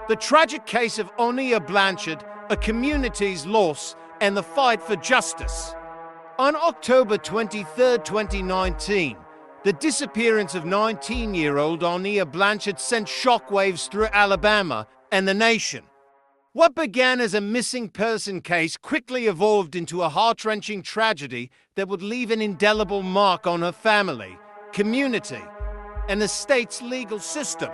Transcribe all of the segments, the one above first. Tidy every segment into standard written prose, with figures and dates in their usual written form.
The tragic case of Aniah Blanchard, a community's loss, and the fight for justice. On October 23, 2019, the disappearance of 19-year-old Aniah Blanchard sent shockwaves through Alabama and the nation. What began as a missing person case quickly evolved into a heart-wrenching tragedy that would leave an indelible mark on her family, community, and the state's legal system.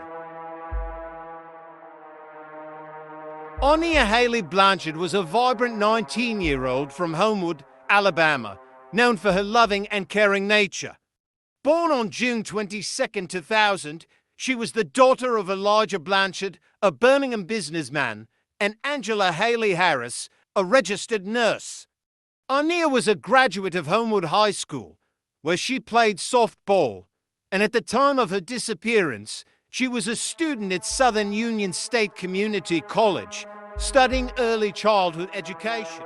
Aniah Haley Blanchard was a vibrant 19-year-old from Homewood, Alabama, known for her loving and caring nature. Born on June 22, 2000, she was the daughter of Elijah Blanchard, a Birmingham businessman, and Angela Haley Harris, a registered nurse. Aniah was a graduate of Homewood High School, where she played softball, and at the time of her disappearance, she was a student at Southern Union State Community College, studying early childhood education.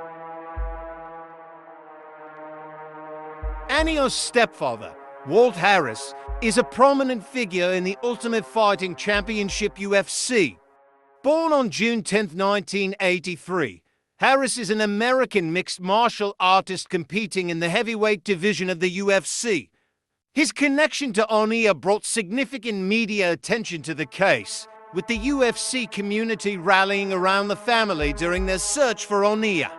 Aniah's stepfather, Walt Harris, is a prominent figure in the Ultimate Fighting Championship UFC. Born on June 10, 1983, Harris is an American mixed martial artist competing in the heavyweight division of the UFC. His connection to Aniah brought significant media attention to the case, with the UFC community rallying around the family during their search for Aniah.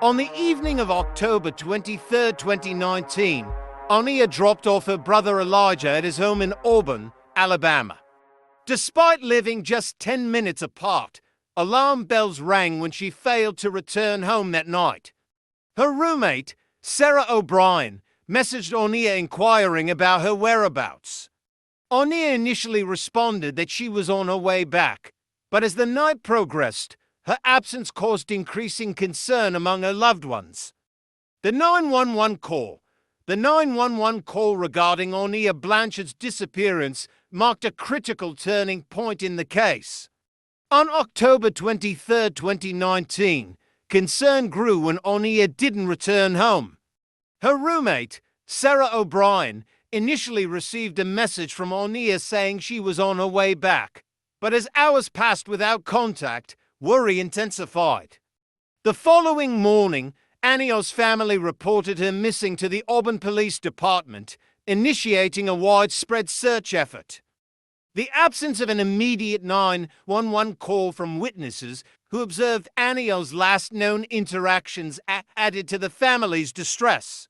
On the evening of October 23, 2019, Aniah dropped off her brother Elijah at his home in Auburn, Alabama. Despite living just 10 minutes apart, alarm bells rang when she failed to return home that night. Her roommate, Sarah O'Brien, messaged Aniah inquiring about her whereabouts. Aniah initially responded that she was on her way back, but as the night progressed, her absence caused increasing concern among her loved ones. The 911 call regarding Aniah Blanchard's disappearance marked a critical turning point in the case. On October 23, 2019, concern grew when Aniah didn't return home. Her roommate, Sarah O'Brien, initially received a message from Aniah saying she was on her way back, but as hours passed without contact, worry intensified. The following morning, Aniah's family reported her missing to the Auburn Police Department, initiating a widespread search effort. The absence of an immediate 911 call from witnesses who observed Aniah's last known interactions added to the family's distress.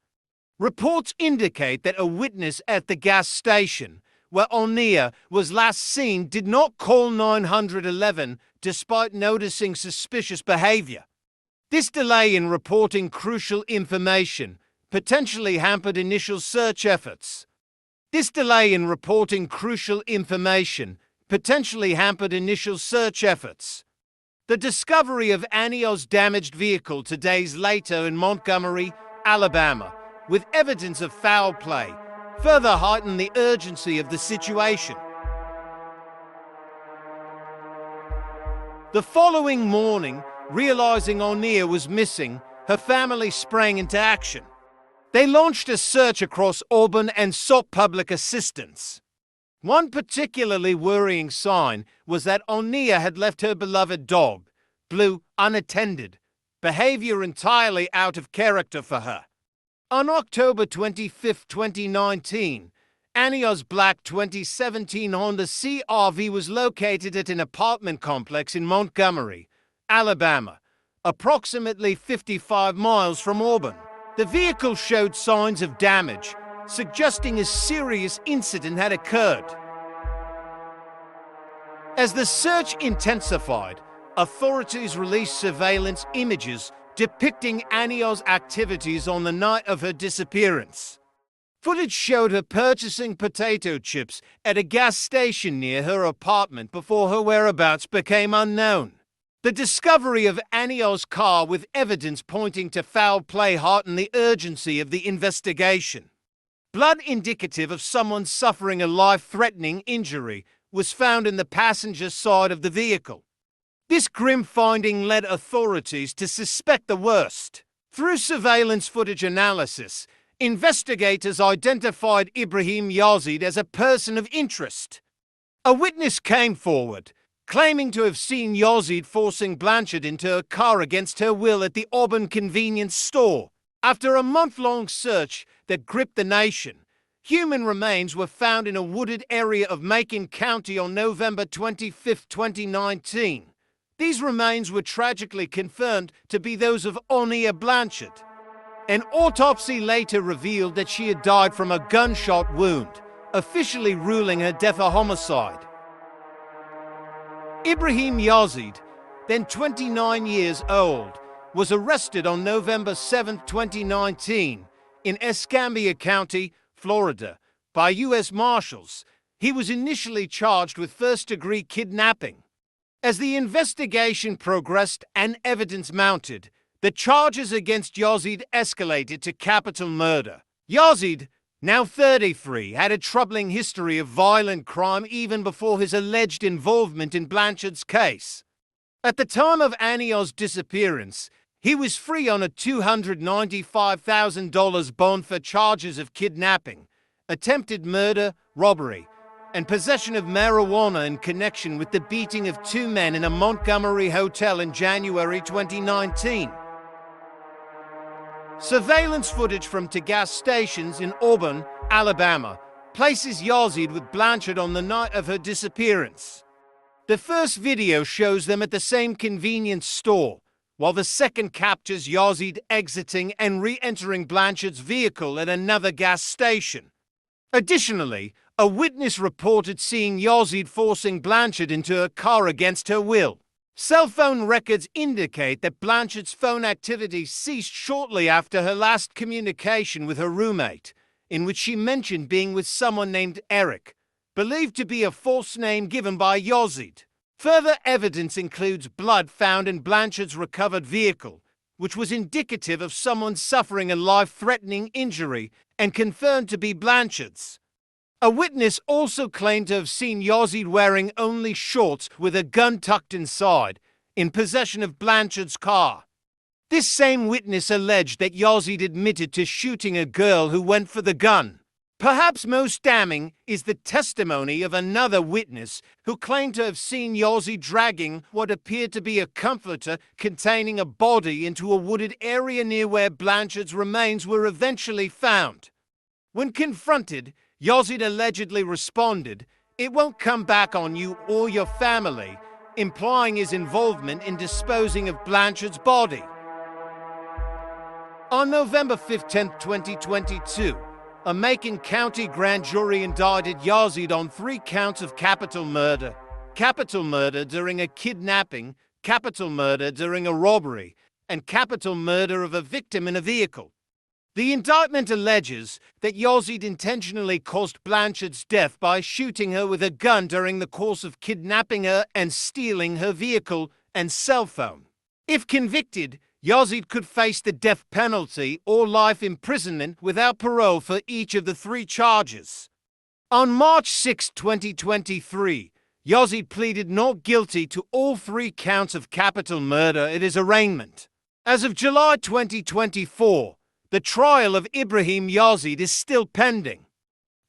Reports indicate that a witness at the gas station where Aniah was last seen did not call 911 despite noticing suspicious behavior. This delay in reporting crucial information potentially hampered initial search efforts. The discovery of Aniah's damaged vehicle 2 days later in Montgomery, Alabama, with evidence of foul play, further heightened the urgency of the situation. The following morning, realizing Aniah was missing, her family sprang into action. They launched a search across Auburn and sought public assistance. One particularly worrying sign was that Aniah had left her beloved dog, Blue, unattended, behavior entirely out of character for her. On October 25, 2019, Aniah's black 2017 Honda CR-V was located at an apartment complex in Montgomery, Alabama, approximately 55 miles from Auburn. The vehicle showed signs of damage, suggesting a serious incident had occurred. As the search intensified, authorities released surveillance images depicting Aniah's activities on the night of her disappearance. Footage showed her purchasing potato chips at a gas station near her apartment before her whereabouts became unknown. The discovery of Aniah's car with evidence pointing to foul play heightened the urgency of the investigation. Blood indicative of someone suffering a life-threatening injury was found in the passenger side of the vehicle. This grim finding led authorities to suspect the worst. Through surveillance footage analysis, investigators identified Ibraheem Yazeed as a person of interest. A witness came forward, claiming to have seen Yazeed forcing Blanchard into a car against her will at the Auburn convenience store. After a month-long search that gripped the nation, human remains were found in a wooded area of Macon County on November 25, 2019. These remains were tragically confirmed to be those of Aniah Blanchard. An autopsy later revealed that she had died from a gunshot wound, officially ruling her death a homicide. Ibraheem Yazeed, then 29 years old, was arrested on November 7, 2019, in Escambia County, Florida, by U.S. Marshals. He was initially charged with first-degree kidnapping. As the investigation progressed and evidence mounted, the charges against Yazeed escalated to capital murder. Yazeed, now 33, had a troubling history of violent crime even before his alleged involvement in Blanchard's case. At the time of Aniah's disappearance, he was free on a $295,000 bond for charges of kidnapping, attempted murder, robbery, and possession of marijuana in connection with the beating of two men in a Montgomery hotel in January 2019. Surveillance footage from two gas stations in Auburn, Alabama, places Yazeed with Blanchard on the night of her disappearance. The first video shows them at the same convenience store, while the second captures Yazeed exiting and re-entering Blanchard's vehicle at another gas station. Additionally, a witness reported seeing Yazeed forcing Blanchard into a car against her will. Cell phone records indicate that Blanchard's phone activity ceased shortly after her last communication with her roommate, in which she mentioned being with someone named Eric, believed to be a false name given by Yazeed. Further evidence includes blood found in Blanchard's recovered vehicle, which was indicative of someone suffering a life-threatening injury and confirmed to be Blanchard's. A witness also claimed to have seen Yazeed wearing only shorts with a gun tucked inside, in possession of Blanchard's car. This same witness alleged that Yazeed admitted to shooting a girl who went for the gun. Perhaps most damning is the testimony of another witness who claimed to have seen Yazeed dragging what appeared to be a comforter containing a body into a wooded area near where Blanchard's remains were eventually found. When confronted, Yazeed allegedly responded, "It won't come back on you or your family," implying his involvement in disposing of Blanchard's body. On November 15, 2022, a Macon County grand jury indicted Yazeed on 3 counts of capital murder during a kidnapping, capital murder during a robbery, and capital murder of a victim in a vehicle. The indictment alleges that Yazeed intentionally caused Blanchard's death by shooting her with a gun during the course of kidnapping her and stealing her vehicle and cell phone. If convicted, Yazeed could face the death penalty or life imprisonment without parole for each of the 3 charges. On March 6, 2023, Yazeed pleaded not guilty to all 3 counts of capital murder at his arraignment. As of July 2024, the trial of Ibraheem Yazeed is still pending.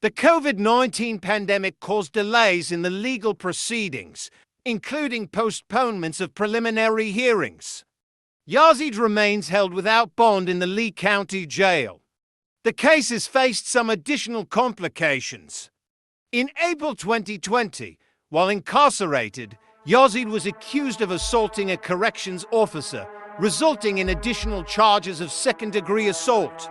The COVID-19 pandemic caused delays in the legal proceedings, including postponements of preliminary hearings. Yazeed remains held without bond in the Lee County Jail. The case has faced some additional complications. In April 2020, while incarcerated, Yazeed was accused of assaulting a corrections officer, resulting in additional charges of second-degree assault.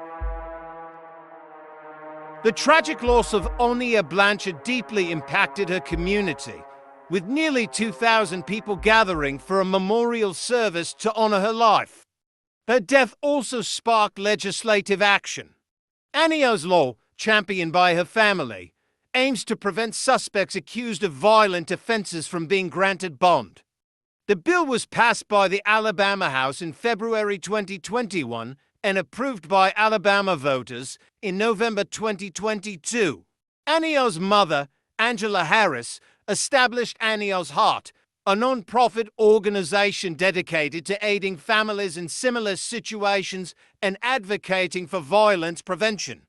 The tragic loss of Aniah Blanchard deeply impacted her community, with nearly 2,000 people gathering for a memorial service to honor her life. Her death also sparked legislative action. Aniah's law, championed by her family, aims to prevent suspects accused of violent offenses from being granted bond. The bill was passed by the Alabama House in February 2021 and approved by Alabama voters in November 2022. Aniah's mother, Angela Harris, established Aniah's Heart, a non-profit organization dedicated to aiding families in similar situations and advocating for violence prevention.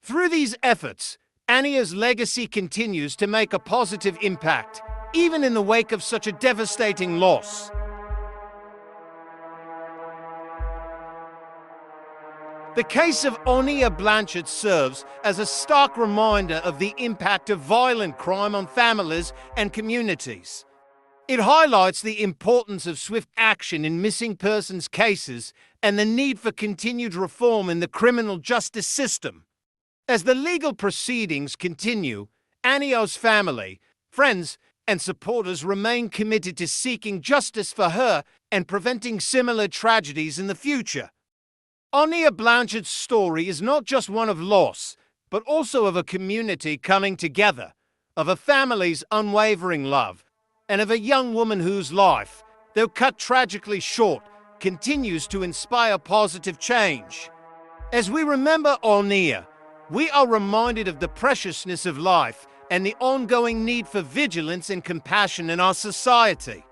Through these efforts, Aniah's legacy continues to make a positive impact, even in the wake of such a devastating loss. The case of Aniah Blanchard serves as a stark reminder of the impact of violent crime on families and communities. It highlights the importance of swift action in missing persons cases and the need for continued reform in the criminal justice system. As the legal proceedings continue, Aniah's family, friends, and supporters remain committed to seeking justice for her and preventing similar tragedies in the future. Aniah Blanchard's story is not just one of loss, but also of a community coming together, of a family's unwavering love, and of a young woman whose life, though cut tragically short, continues to inspire positive change. As we remember Aniah, we are reminded of the preciousness of life and the ongoing need for vigilance and compassion in our society.